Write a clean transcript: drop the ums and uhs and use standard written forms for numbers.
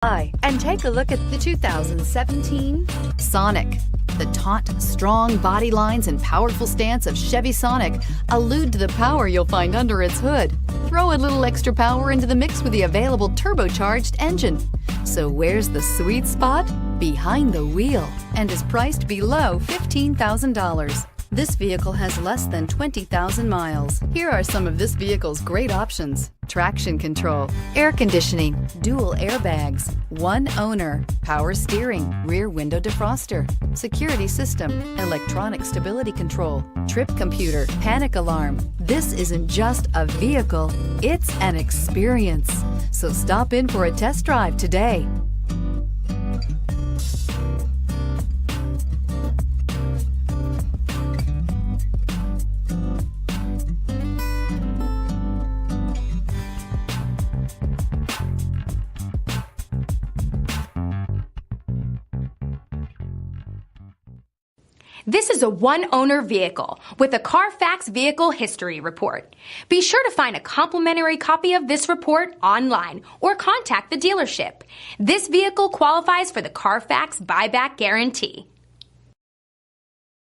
Hi, and take a look at the 2017 Sonic. The taut, strong body lines and powerful stance of Chevy Sonic allude to the power you'll find under its hood. Throw a little extra power into the mix with the available turbocharged engine. So where's the sweet spot? Behind the wheel, and is priced below $15,000. This vehicle has less than 20,000 miles. Here are some of this vehicle's great options: traction control, air conditioning, dual airbags, one owner, power steering, rear window defroster, security system, electronic stability control, trip computer, panic alarm. This isn't just a vehicle, it's an experience. So stop in for a test drive today. This is a one-owner vehicle with a Carfax Vehicle History Report. Be sure to find a complimentary copy of this report online or contact the dealership. This vehicle qualifies for the Carfax Buyback Guarantee.